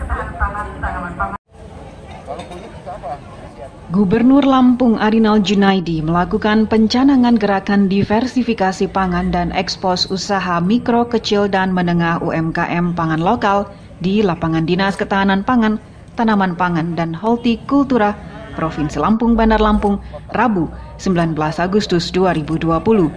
Ketahanan Pangan, Tanaman Pangan. Gubernur Lampung Arinal Junaidi melakukan pencanangan gerakan diversifikasi pangan dan ekspos usaha mikro, kecil, dan menengah UMKM pangan lokal di Lapangan Dinas Ketahanan Pangan, Tanaman Pangan, dan Hortikultura Provinsi Lampung, Bandar Lampung, Rabu 19 Agustus 2020.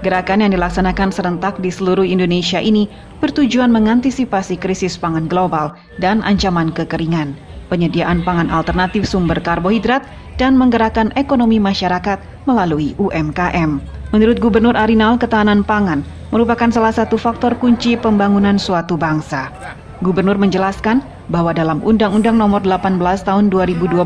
Gerakan yang dilaksanakan serentak di seluruh Indonesia ini bertujuan mengantisipasi krisis pangan global dan ancaman kekeringan, penyediaan pangan alternatif sumber karbohidrat, dan menggerakkan ekonomi masyarakat melalui UMKM. Menurut Gubernur Arinal, ketahanan pangan merupakan salah satu faktor kunci pembangunan suatu bangsa. Gubernur menjelaskan bahwa dalam Undang-Undang Nomor 18 Tahun 2012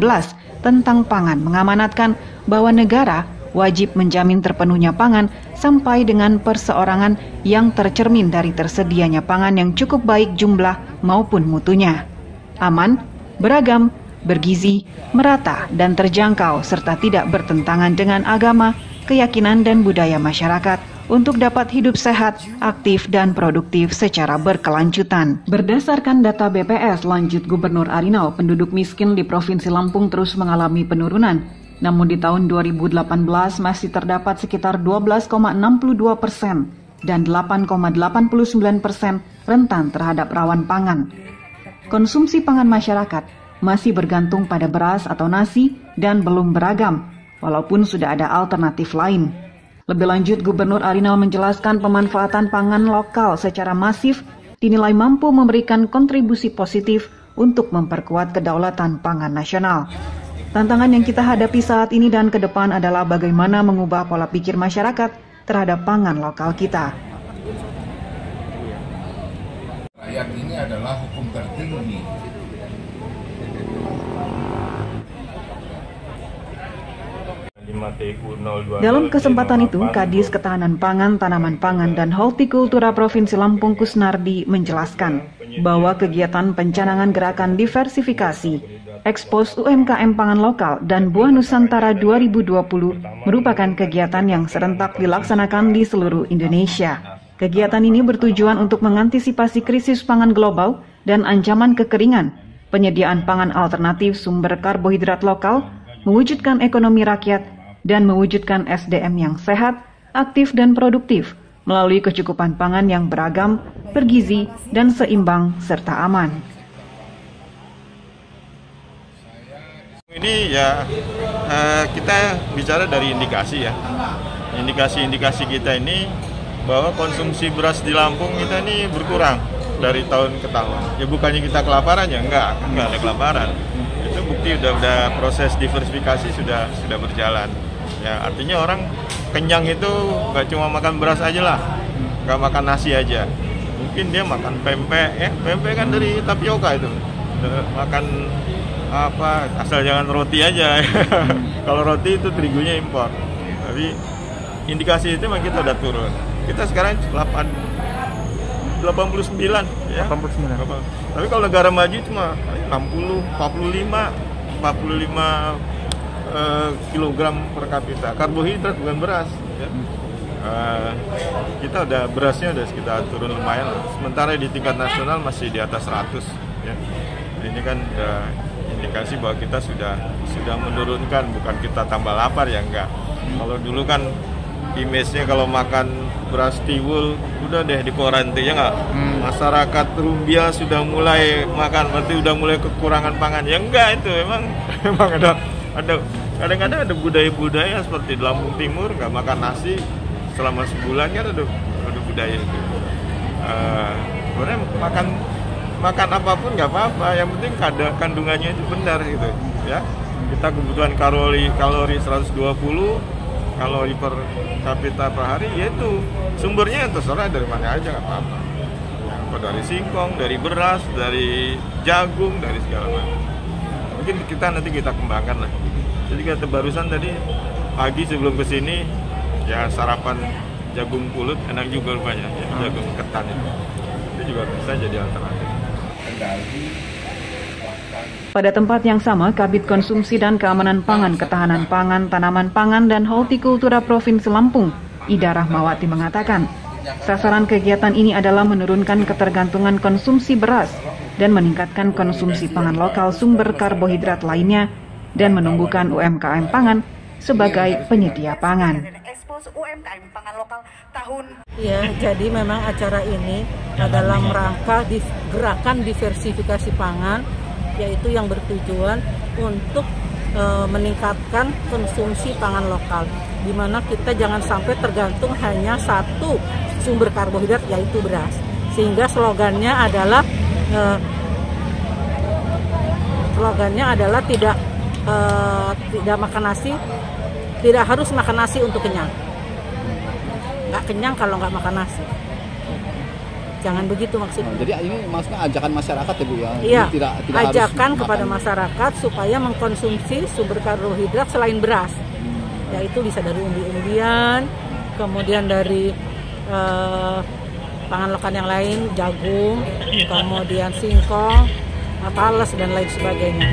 tentang pangan mengamanatkan bahwa negara wajib menjamin terpenuhnya pangan sampai dengan perseorangan yang tercermin dari tersedianya pangan yang cukup baik jumlah maupun mutunya, aman, beragam, bergizi, merata, dan terjangkau, serta tidak bertentangan dengan agama, keyakinan, dan budaya masyarakat untuk dapat hidup sehat, aktif, dan produktif secara berkelanjutan. Berdasarkan data BPS, lanjut Gubernur Arinal, penduduk miskin di Provinsi Lampung terus mengalami penurunan. Namun di tahun 2018 masih terdapat sekitar 12,62% dan 8,89% rentan terhadap rawan pangan. Konsumsi pangan masyarakat masih bergantung pada beras atau nasi dan belum beragam, walaupun sudah ada alternatif lain. Lebih lanjut, Gubernur Arinal menjelaskan pemanfaatan pangan lokal secara masif dinilai mampu memberikan kontribusi positif untuk memperkuat kedaulatan pangan nasional. Tantangan yang kita hadapi saat ini dan ke depan adalah bagaimana mengubah pola pikir masyarakat terhadap pangan lokal kita. Rakyat ini adalah hukum tertinggi. Dalam kesempatan itu, Kadis Ketahanan Pangan, Tanaman Pangan, dan Hortikultura Provinsi Lampung Kusnardi menjelaskan bahwa kegiatan pencanangan gerakan diversifikasi, ekspos UMKM pangan lokal, dan Buah Nusantara 2020 merupakan kegiatan yang serentak dilaksanakan di seluruh Indonesia. Kegiatan ini bertujuan untuk mengantisipasi krisis pangan global dan ancaman kekeringan, penyediaan pangan alternatif sumber karbohidrat lokal, mewujudkan ekonomi rakyat, dan mewujudkan SDM yang sehat, aktif, dan produktif melalui kecukupan pangan yang beragam, bergizi, dan seimbang, serta aman. Ini ya kita bicara dari indikasi ya. Indikasi-indikasi kita ini bahwa konsumsi beras di Lampung kita ini berkurang dari tahun ke tahun. Ya bukannya kita kelaparan ya, enggak ada kelaparan. Itu bukti udah proses diversifikasi sudah berjalan. Ya artinya orang kenyang itu nggak cuma makan beras aja lah, nggak makan nasi aja. Mungkin dia makan pempek, ya pempek kan dari tapioka itu. Makan apa asal jangan roti aja. Kalau roti itu terigunya impor. Tapi indikasi itu memang kita udah turun. Kita sekarang 89 ya. 89. Tapi kalau negara maju cuma 60, 45 kilogram per kapita. Karbohidrat bukan beras ya. Kita udah berasnya udah sekitar turun lumayan lah. Sementara di tingkat nasional masih di atas 100 ya. Ini kan indikasi bahwa kita sudah menurunkan, bukan kita tambah lapar ya, enggak. Kalau dulu kan image-nya kalau makan beras tiwul udah deh di koran ya enggak. Masyarakat Rumbia sudah mulai makan, berarti udah mulai kekurangan pangan. Ya enggak, itu memang ada kadang-kadang ada budaya-budaya seperti di Lampung Timur nggak makan nasi selama sebulan kan ada budaya itu. Sebenarnya makan apapun nggak apa-apa, yang penting kandungannya itu benar gitu ya. Kita kebutuhan kalori 120 kalori per kapita per hari, yaitu sumbernya terserah dari mana aja nggak apa-apa. Dari singkong, dari beras, dari jagung, dari segala macam. Mungkin nanti kita kembangkan lah. Jadi kata barusan tadi pagi sebelum kesini ya sarapan jagung pulut enak juga rupanya ya, jagung ketan itu juga bisa jadi alternatif. Pada tempat yang sama, Kabid Konsumsi dan Keamanan Pangan, Ketahanan Pangan, Tanaman Pangan, dan Hortikultura Provinsi Lampung, Ida Rahmawati mengatakan, sasaran kegiatan ini adalah menurunkan ketergantungan konsumsi beras dan meningkatkan konsumsi pangan lokal sumber karbohidrat lainnya dan menumbuhkan UMKM pangan sebagai penyedia pangan. Ya, jadi memang acara ini adalah rangka gerakan diversifikasi pangan, yaitu yang bertujuan untuk meningkatkan konsumsi pangan lokal, di mana kita jangan sampai tergantung hanya satu sumber karbohidrat, yaitu beras. Sehingga slogannya adalah tidak makan nasi, tidak harus makan nasi untuk kenyang. Nggak kenyang kalau nggak makan nasi. Jangan begitu maksudnya. Jadi ini maksudnya ajakan masyarakat ya Bu ya? Iya, tidak ajakan harus kepada makan. Masyarakat supaya mengkonsumsi sumber karbohidrat selain beras. Yaitu bisa dari umbi-umbian, kemudian dari pangan lokal yang lain, jagung, kemudian singkong, pales, dan lain sebagainya.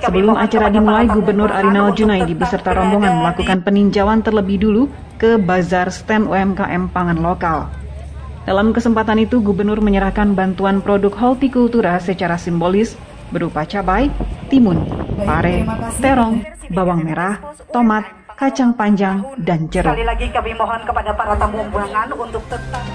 Sebelum acara dimulai, Gubernur Arinal Junaidi beserta rombongan melakukan peninjauan terlebih dulu ke bazar stand UMKM pangan lokal. Dalam kesempatan itu, Gubernur menyerahkan bantuan produk hortikultura secara simbolis berupa cabai, timun, pare, terong, bawang merah, tomat, kacang panjang, dan jeruk. Sekali lagi kami mohon kepada para tamu undangan untuk tetap